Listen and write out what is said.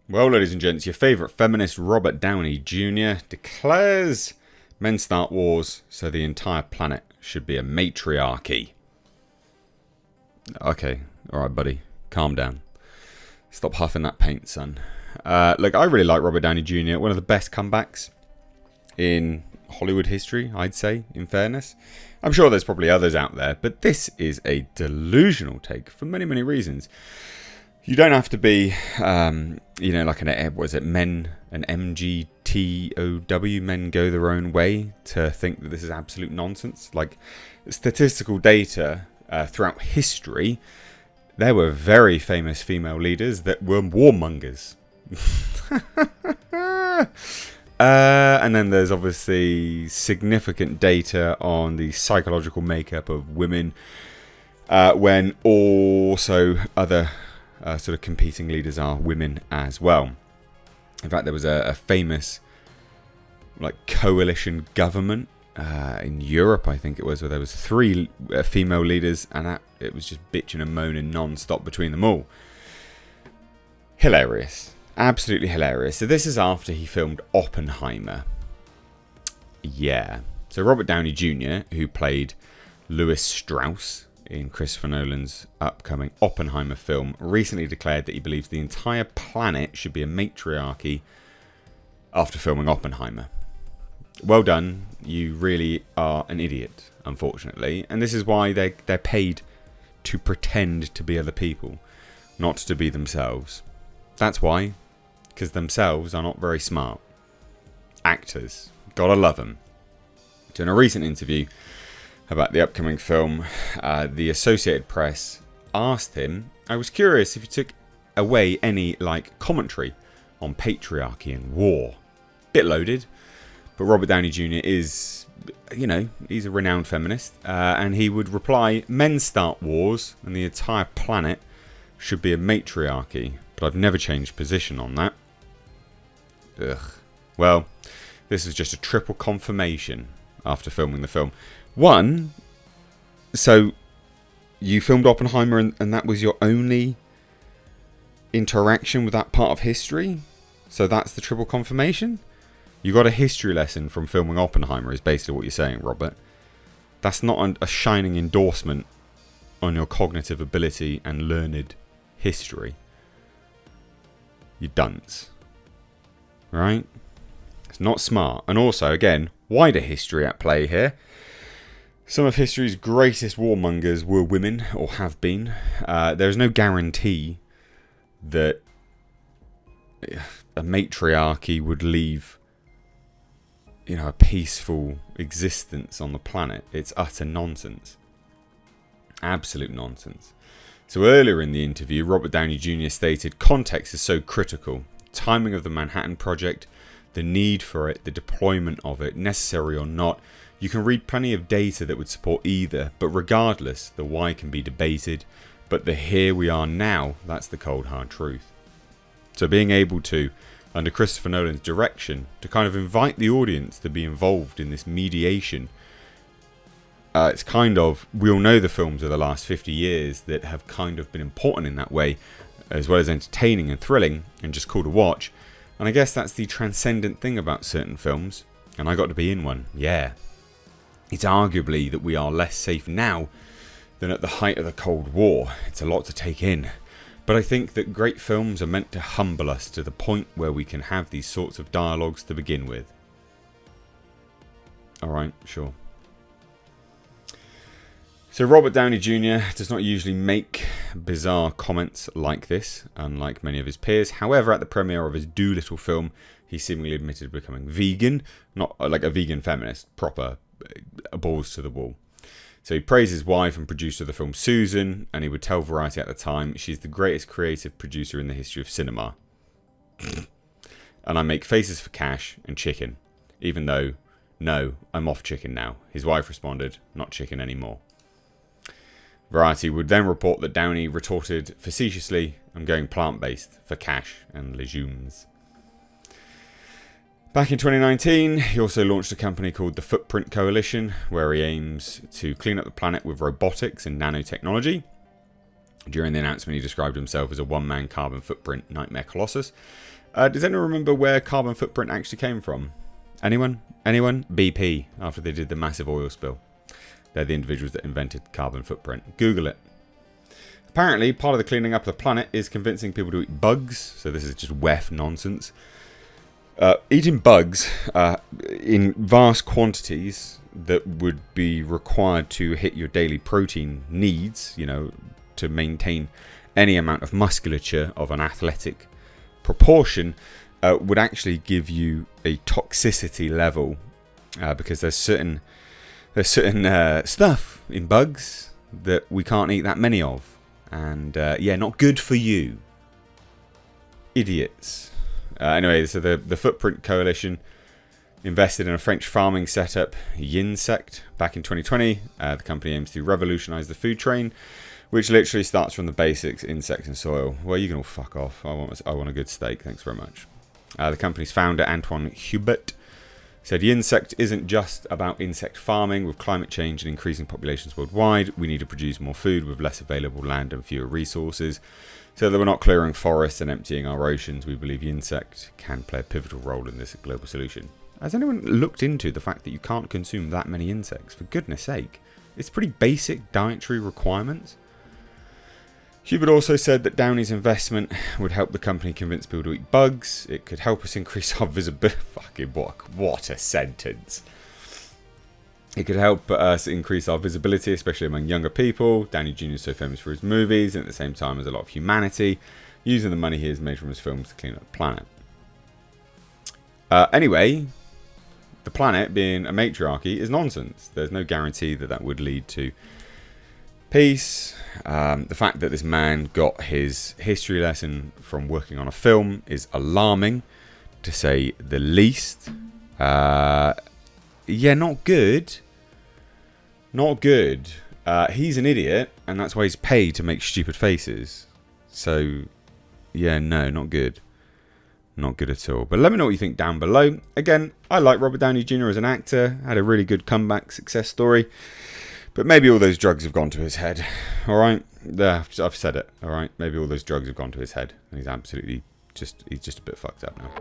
Well, ladies and gents, your favourite feminist Robert Downey Jr. declares men start wars, so the entire planet should be a matriarchy. Okay, alright buddy, calm down. Stop huffing that paint, son. Look, I really like Robert Downey Jr., one of the best comebacks in Hollywood history, I'd say, in fairness. I'm sure there's probably others out there, but this is a delusional take for many, many reasons. You don't have to be, like an MGTOW, men go their own way, to think that this is absolute nonsense. Like, statistical data throughout history, there were very famous female leaders that were warmongers. And then there's obviously significant data on the psychological makeup of women when also other sort of competing leaders are women as well. In fact, there was a famous coalition government in Europe, I think it was, where there was 3 female leaders, and it was just bitching and moaning non-stop between them all. Hilarious. Absolutely hilarious. So this is after he filmed Oppenheimer. Yeah. So Robert Downey Jr., who played Lewis Strauss in Christopher Nolan's upcoming Oppenheimer film, recently declared that he believes the entire planet should be a matriarchy after filming Oppenheimer. Well done. You really are an idiot, unfortunately. And this is why they're paid to pretend to be other people, not to be themselves. That's why. Because themselves are not very smart. Actors. Gotta love them. So in a recent interview about the upcoming film, the Associated Press asked him, I was curious if he took away any commentary on patriarchy and war. Bit loaded, but Robert Downey Jr. is, he's a renowned feminist, and he would reply, men start wars and the entire planet should be a matriarchy, but I've never changed position on that. Ugh. Well, this is just a triple confirmation after filming the film. One, so you filmed Oppenheimer and that was your only interaction with that part of history? So that's the triple confirmation? You got a history lesson from filming Oppenheimer is basically what you're saying, Robert. That's not a shining endorsement on your cognitive ability and learned history. You dunce. Right? It's not smart. And also, again, wider history at play here. Some of history's greatest warmongers were women, or have been. There is no guarantee that a matriarchy would leave, a peaceful existence on the planet. It's utter nonsense. Absolute nonsense. So earlier in the interview, Robert Downey Jr. stated, context is so critical. Timing of the Manhattan Project, the need for it, the deployment of it, necessary or not. You can read plenty of data that would support either, but regardless, the why can be debated. But the here we are now, that's the cold hard truth. So being able to, under Christopher Nolan's direction, to kind of invite the audience to be involved in this mediation. It's kind of, we all know the films of the last 50 years that have kind of been important in that way, as well as entertaining and thrilling and just cool to watch. And I guess that's the transcendent thing about certain films, and I got to be in one. Yeah. It's arguably that we are less safe now than at the height of the Cold War. It's a lot to take in. But I think that great films are meant to humble us to the point where we can have these sorts of dialogues to begin with. Alright, sure. So Robert Downey Jr. does not usually make bizarre comments like this, unlike many of his peers. However, at the premiere of his Doolittle film, he seemingly admitted becoming vegan, not like a vegan feminist, proper balls to the wall. So he praised his wife and producer of the film, Susan, and he would tell Variety at the time, she's the greatest creative producer in the history of cinema. And I make faces for cash and chicken, even though, no, I'm off chicken now. His wife responded, not chicken anymore. Variety would then report that Downey retorted facetiously, I'm going plant-based for cash and legumes. Back in 2019, he also launched a company called the Footprint Coalition, where he aims to clean up the planet with robotics and nanotechnology. During the announcement, he described himself as a one-man carbon footprint nightmare colossus, Does anyone remember where carbon footprint actually came from? Anyone? Anyone? BP, after they did the massive oil spill. They're the individuals that invented carbon footprint. Google it. Apparently, part of the cleaning up of the planet is convincing people to eat bugs. So this is just WEF nonsense. Eating bugs in vast quantities that would be required to hit your daily protein needs, you know, to maintain any amount of musculature of an athletic proportion, would actually give you a toxicity level because there's certain stuff in bugs that we can't eat that many of. And yeah, not good for you. Idiots. Anyway, so the Footprint Coalition invested in a French farming setup, Yinsect, back in 2020. The company aims to revolutionise the food chain, which literally starts from the basics, insects and soil. Well, you can all fuck off. I want a good steak, thanks very much. The company's founder, Antoine Hubert, said Yinsect isn't just about insect farming. With climate change and increasing populations worldwide, we need to produce more food with less available land and fewer resources. So that we're not clearing forests and emptying our oceans, we believe Yinsect can play a pivotal role in this global solution. Has anyone looked into the fact that you can't consume that many insects? For goodness sake. It's pretty basic dietary requirements. Hubert also said that Downey's investment would help the company convince people to eat bugs. It could help us increase our visibility. Fucking what a sentence. It could help us increase our visibility, especially among younger people. Downey Jr. is so famous for his movies, and at the same time has a lot of humanity, using the money he has made from his films to clean up the planet. Anyway, the planet being a matriarchy is nonsense. There's no guarantee that that would lead to peace. The fact that this man got his history lesson from working on a film is alarming, to say the least. Yeah, not good. Not good. He's an idiot, and that's why he's paid to make stupid faces. So, yeah, no, not good. Not good at all. But let me know what you think down below. Again, I like Robert Downey Jr. as an actor. Had a really good comeback success story. But maybe all those drugs have gone to his head. Alright? I've said it. Alright? Maybe all those drugs have gone to his head. And he's just a bit fucked up now.